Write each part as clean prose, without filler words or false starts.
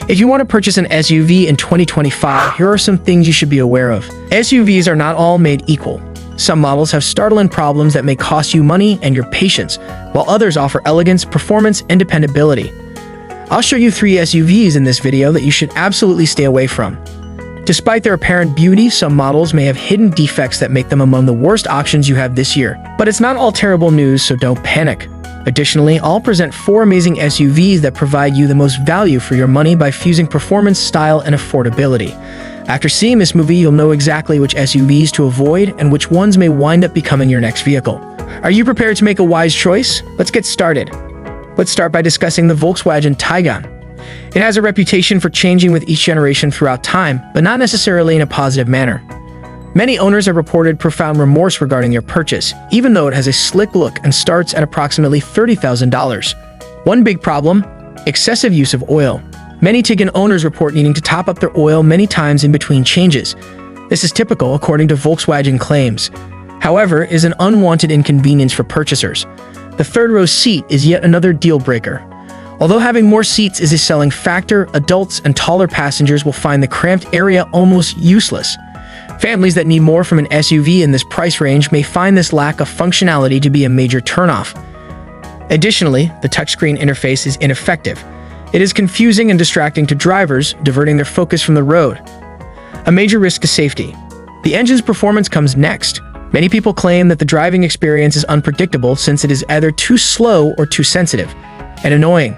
If you want to purchase an SUV in 2025, here are some things you should be aware of. SUVs are not all made equal. Some models have startling problems that may cost you money and your patience, while others offer elegance, performance, and dependability. I'll show you 3 SUVs in this video that you should absolutely stay away from. Despite their apparent beauty, some models may have hidden defects that make them among the worst options you have this year. But it's not all terrible news, so don't panic. Additionally, I'll present 4 amazing SUVs that provide you the most value for your money by fusing performance, style, and affordability. After seeing this movie, you'll know exactly which SUVs to avoid and which ones may wind up becoming your next vehicle. Are you prepared to make a wise choice? Let's get started. Let's start by discussing the Volkswagen Tiguan. It has a reputation for changing with each generation throughout time, but not necessarily in a positive manner. Many owners have reported profound remorse regarding their purchase, even though it has a slick look and starts at approximately $30,000. One big problem: excessive use of oil. Many Tiguan owners report needing to top up their oil many times in between changes. This is typical according to Volkswagen claims. However, it is an unwanted inconvenience for purchasers. The third-row seat is yet another deal breaker. Although having more seats is a selling factor, adults and taller passengers will find the cramped area almost useless. Families that need more from an SUV in this price range may find this lack of functionality to be a major turnoff. Additionally, the touchscreen interface is ineffective. It is confusing and distracting to drivers, diverting their focus from the road. A major risk to safety. The engine's performance comes next. Many people claim that the driving experience is unpredictable since it is either too slow or too sensitive and annoying.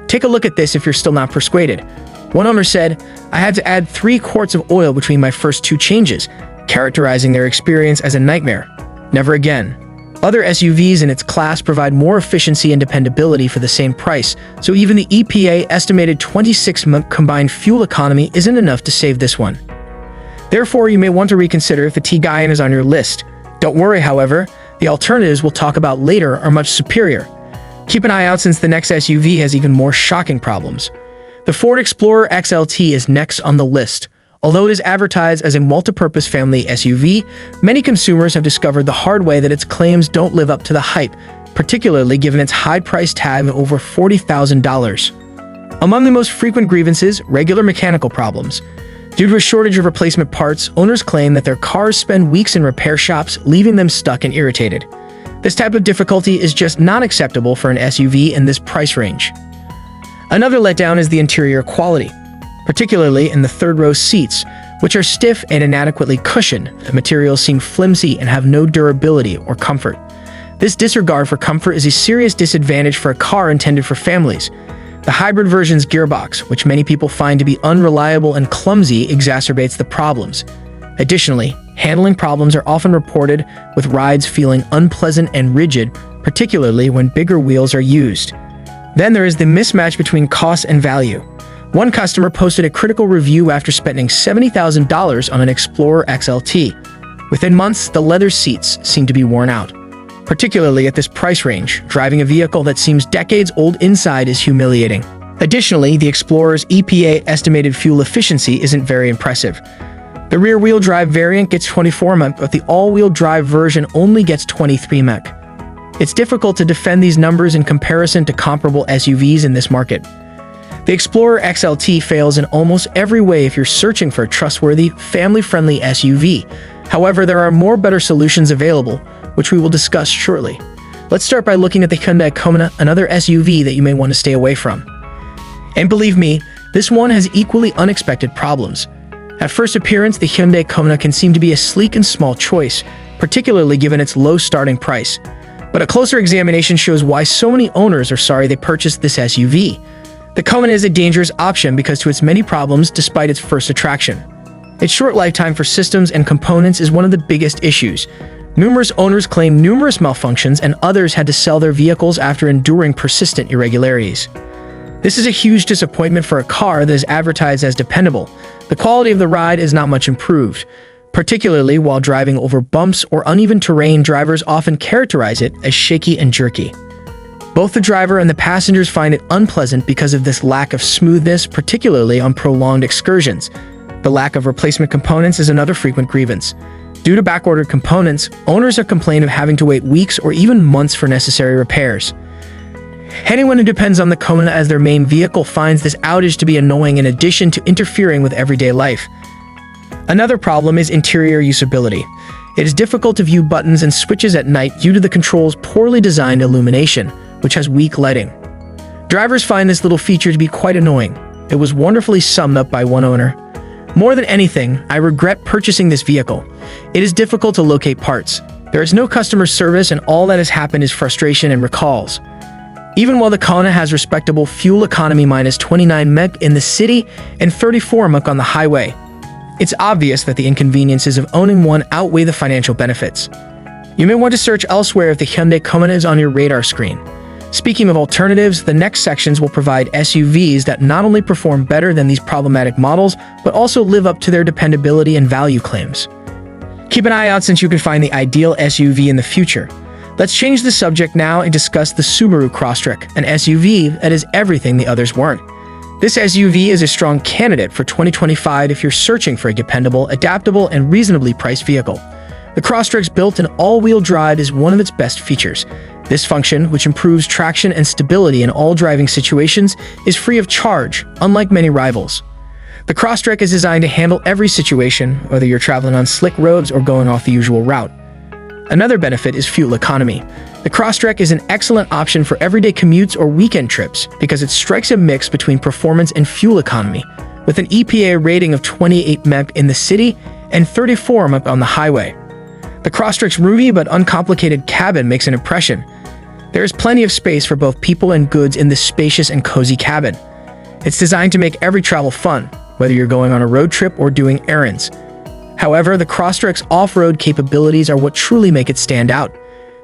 Take a look at this if you're still not persuaded. One owner said, "I had to add 3 quarts of oil between my first 2 changes," characterizing their experience as a nightmare. Never again. Other SUVs in its class provide more efficiency and dependability for the same price, so even the EPA estimated 26-month combined fuel economy isn't enough to save this one. Therefore, you may want to reconsider if the Tiguan is on your list. Don't worry, however, the alternatives we'll talk about later are much superior. Keep an eye out since the next SUV has even more shocking problems. The Ford Explorer XLT is next on the list. Although it is advertised as a multi-purpose family SUV, many consumers have discovered the hard way that its claims don't live up to the hype, particularly given its high price tag of over $40,000. Among the most frequent grievances, regular mechanical problems. Due to a shortage of replacement parts, owners claim that their cars spend weeks in repair shops, leaving them stuck and irritated. This type of difficulty is just not acceptable for an SUV in this price range. Another letdown is the interior quality, particularly in the third-row seats, which are stiff and inadequately cushioned. The materials seem flimsy and have no durability or comfort. This disregard for comfort is a serious disadvantage for a car intended for families. The hybrid version's gearbox, which many people find to be unreliable and clumsy, exacerbates the problems. Additionally, handling problems are often reported, with rides feeling unpleasant and rigid, particularly when bigger wheels are used. Then there is the mismatch between cost and value. One customer posted a critical review after spending $70,000 on an Explorer XLT. Within months, the leather seats seem to be worn out. Particularly at this price range, driving a vehicle that seems decades old inside is humiliating. Additionally, the Explorer's EPA estimated fuel efficiency isn't very impressive. The rear-wheel drive variant gets 24 mph, but the all-wheel drive version only gets 23 mph. It's difficult to defend these numbers in comparison to comparable SUVs in this market. The Explorer XLT fails in almost every way if you're searching for a trustworthy, family-friendly SUV. However, there are more better solutions available, which we will discuss shortly. Let's start by looking at the Hyundai Kona, another SUV that you may want to stay away from. And believe me, this one has equally unexpected problems. At first appearance, the Hyundai Kona can seem to be a sleek and small choice, particularly given its low starting price. But a closer examination shows why so many owners are sorry they purchased this SUV. The Kona is a dangerous option because to its many problems despite its first attraction. Its short lifetime for systems and components is one of the biggest issues. Numerous owners claim numerous malfunctions, and others had to sell their vehicles after enduring persistent irregularities. This is a huge disappointment for a car that is advertised as dependable. The quality of the ride is not much improved. Particularly while driving over bumps or uneven terrain, drivers often characterize it as shaky and jerky. Both the driver and the passengers find it unpleasant because of this lack of smoothness, particularly on prolonged excursions. The lack of replacement components is another frequent grievance. Due to backordered components, owners have complained of having to wait weeks or even months for necessary repairs. Anyone who depends on the Kona as their main vehicle finds this outage to be annoying in addition to interfering with everyday life. Another problem is interior usability. It is difficult to view buttons and switches at night due to the control's poorly designed illumination, which has weak lighting. Drivers find this little feature to be quite annoying. It was wonderfully summed up by one owner. More than anything, I regret purchasing this vehicle. It is difficult to locate parts. There is no customer service, and all that has happened is frustration and recalls. Even while the Kona has respectable fuel economy -29 mph in the city and 34 mph on the highway, it's obvious that the inconveniences of owning one outweigh the financial benefits. You may want to search elsewhere if the Hyundai Kona is on your radar screen. Speaking of alternatives, the next sections will provide SUVs that not only perform better than these problematic models, but also live up to their dependability and value claims. Keep an eye out since you can find the ideal SUV in the future. Let's change the subject now and discuss the Subaru Crosstrek, an SUV that is everything the others weren't. This SUV is a strong candidate for 2025 if you're searching for a dependable, adaptable, and reasonably priced vehicle. The Crosstrek's built-in all-wheel drive is one of its best features. This function, which improves traction and stability in all driving situations, is free of charge, unlike many rivals. The Crosstrek is designed to handle every situation, whether you're traveling on slick roads or going off the usual route. Another benefit is fuel economy. The Crosstrek is an excellent option for everyday commutes or weekend trips because it strikes a mix between performance and fuel economy, with an EPA rating of 28 mph in the city and 34 mph on the highway. The Crosstrek's roomy but uncomplicated cabin makes an impression. There is plenty of space for both people and goods in this spacious and cozy cabin. It's designed to make every travel fun, whether you're going on a road trip or doing errands. However, the Crosstrek's off-road capabilities are what truly make it stand out.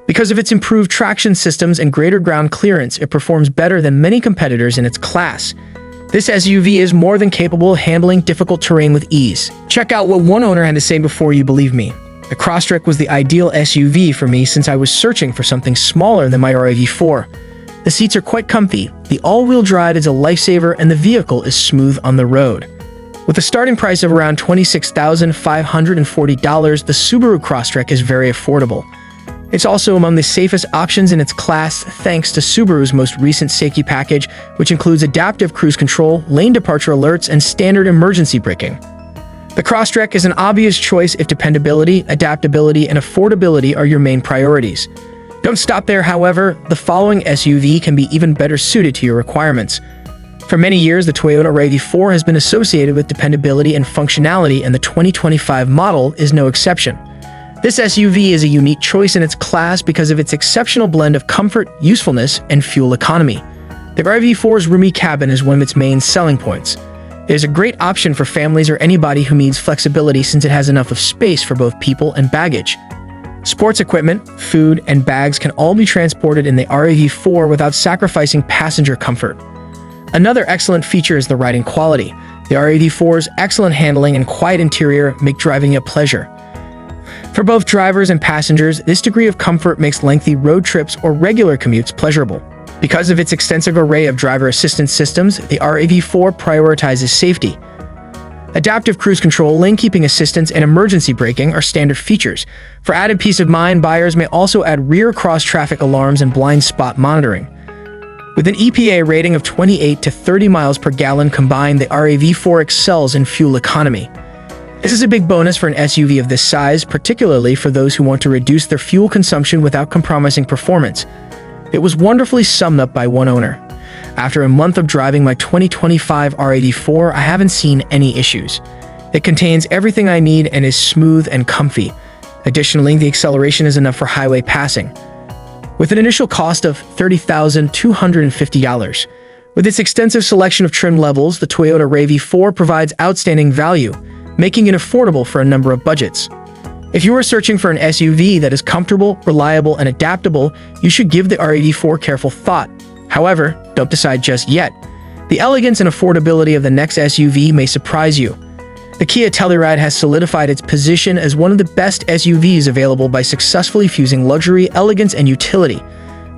Because of its improved traction systems and greater ground clearance, it performs better than many competitors in its class. This SUV is more than capable of handling difficult terrain with ease. Check out what one owner had to say before you believe me. The Crosstrek was the ideal SUV for me since I was searching for something smaller than my RAV4. The seats are quite comfy, the all-wheel drive is a lifesaver, and the vehicle is smooth on the road. With a starting price of around $26,540, the Subaru Crosstrek is very affordable. It's also among the safest options in its class thanks to Subaru's most recent safety package, which includes adaptive cruise control, lane departure alerts, and standard emergency braking. The Crosstrek is an obvious choice if dependability, adaptability, and affordability are your main priorities. Don't stop there, however. The following SUV can be even better suited to your requirements. For many years, the Toyota RAV4 has been associated with dependability and functionality, and the 2025 model is no exception. This SUV is a unique choice in its class because of its exceptional blend of comfort, usefulness, and fuel economy. The RAV4's roomy cabin is one of its main selling points. It is a great option for families or anybody who needs flexibility since it has enough of space for both people and baggage. Sports equipment, food, and bags can all be transported in the RAV4 without sacrificing passenger comfort. Another excellent feature is the riding quality. The RAV4's excellent handling and quiet interior make driving a pleasure. For both drivers and passengers, this degree of comfort makes lengthy road trips or regular commutes pleasurable. Because of its extensive array of driver assistance systems, the RAV4 prioritizes safety. Adaptive cruise control, lane keeping assistance, and emergency braking are standard features. For added peace of mind, buyers may also add rear cross-traffic alarms and blind spot monitoring. With an EPA rating of 28 to 30 miles per gallon combined, the RAV4 excels in fuel economy. This is a big bonus for an SUV of this size, particularly for those who want to reduce their fuel consumption without compromising performance. It was wonderfully summed up by one owner. After a month of driving my 2025 RAV4, I haven't seen any issues. It contains everything I need and is smooth and comfy. Additionally, the acceleration is enough for highway passing. With an initial cost of $30,250. With its extensive selection of trim levels, the Toyota RAV4 provides outstanding value, making it affordable for a number of budgets. If you are searching for an SUV that is comfortable, reliable, and adaptable, you should give the RAV4 careful thought. However, don't decide just yet. The elegance and affordability of the next SUV may surprise you. The Kia Telluride has solidified its position as one of the best SUVs available by successfully fusing luxury, elegance, and utility.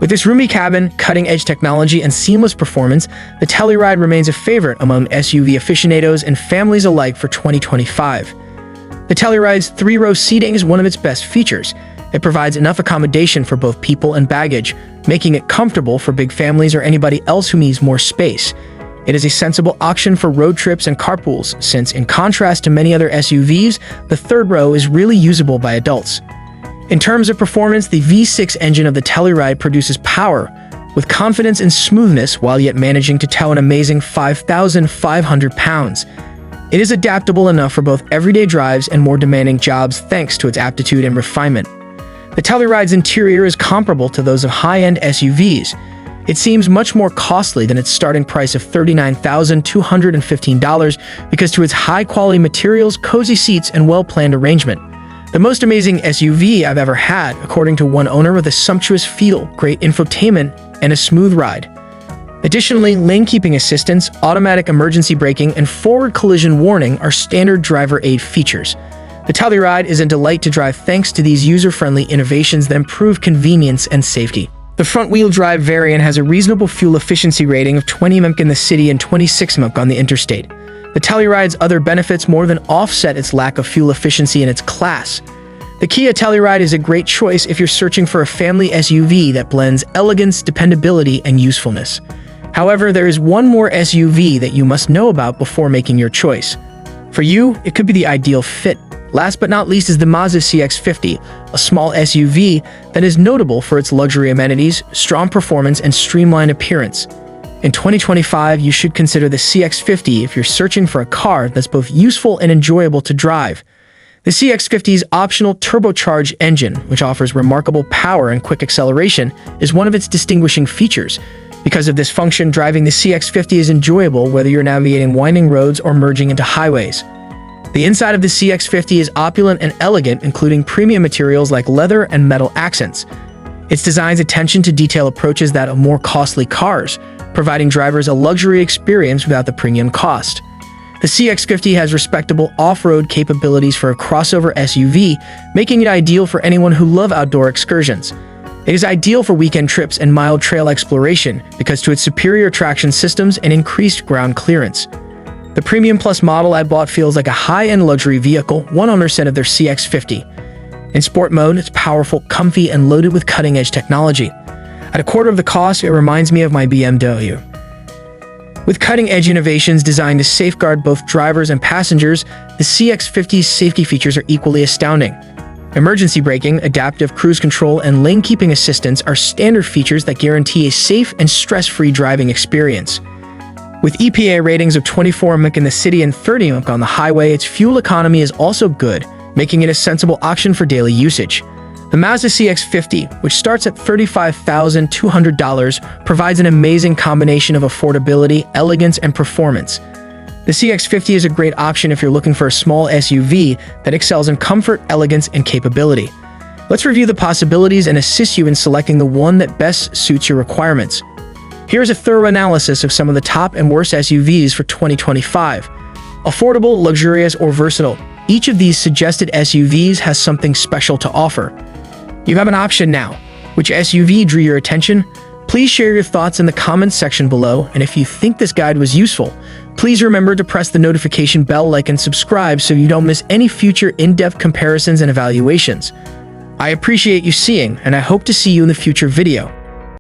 With its roomy cabin, cutting-edge technology, and seamless performance, the Telluride remains a favorite among SUV aficionados and families alike for 2025. The Telluride's three-row seating is one of its best features. It provides enough accommodation for both people and baggage, making it comfortable for big families or anybody else who needs more space. It is a sensible option for road trips and carpools, since in contrast to many other SUVs, the third row is really usable by adults. In terms of performance, the V6 engine of the Telluride produces power with confidence and smoothness while yet managing to tow an amazing 5,500 pounds. It is adaptable enough for both everyday drives and more demanding jobs thanks to its aptitude and refinement. The Telluride's interior is comparable to those of high-end SUVs. It seems much more costly than its starting price of $39,215 because to its high-quality materials, cozy seats, and well-planned arrangement. The most amazing SUV I've ever had, according to one owner, with a sumptuous feel, great infotainment, and a smooth ride. Additionally, lane keeping assistance, automatic emergency braking, and forward collision warning are standard driver aid features. The Telluride is a delight to drive thanks to these user-friendly innovations that improve convenience and safety. The front-wheel drive variant has a reasonable fuel efficiency rating of 20 mpg in the city and 26 mpg on the interstate. The Telluride's other benefits more than offset its lack of fuel efficiency in its class. The Kia Telluride is a great choice if you're searching for a family SUV that blends elegance, dependability, and usefulness. However, there is one more SUV that you must know about before making your choice. For you, it could be the ideal fit. Last but not least is the Mazda CX-50, a small SUV that is notable for its luxury amenities, strong performance, and streamlined appearance. In 2025, you should consider the CX-50 if you're searching for a car that's both useful and enjoyable to drive. The CX-50's optional turbocharged engine, which offers remarkable power and quick acceleration, is one of its distinguishing features. Because of this function, driving the CX-50 is enjoyable whether you're navigating winding roads or merging into highways. The inside of the CX-50 is opulent and elegant, including premium materials like leather and metal accents. Its design's attention to detail approaches that of more costly cars, providing drivers a luxury experience without the premium cost. The CX-50 has respectable off-road capabilities for a crossover SUV, making it ideal for anyone who loves outdoor excursions. It is ideal for weekend trips and mild trail exploration because to its superior traction systems and increased ground clearance. The Premium Plus model I bought feels like a high-end luxury vehicle, one owner said of their CX-50. In sport mode, it's powerful, comfy, and loaded with cutting-edge technology. At a quarter of the cost, it reminds me of my BMW. With cutting-edge innovations designed to safeguard both drivers and passengers, the CX-50's safety features are equally astounding. Emergency braking, adaptive cruise control, and lane-keeping assistance are standard features that guarantee a safe and stress-free driving experience. With EPA ratings of 24 mpg in the city and 30 mpg on the highway, its fuel economy is also good, making it a sensible option for daily usage. The Mazda CX-50, which starts at $35,200, provides an amazing combination of affordability, elegance, and performance. The CX-50 is a great option if you're looking for a small SUV that excels in comfort, elegance, and capability. Let's review the possibilities and assist you in selecting the one that best suits your requirements. Here's a thorough analysis of some of the top and worst SUVs for 2025. Affordable, luxurious, or versatile, each of these suggested SUVs has something special to offer. You have an option now. Which SUV drew your attention? Please share your thoughts in the comments section below, and if you think this guide was useful, please remember to press the notification bell, like, and subscribe so you don't miss any future in-depth comparisons and evaluations. I appreciate you seeing, and I hope to see you in the future video.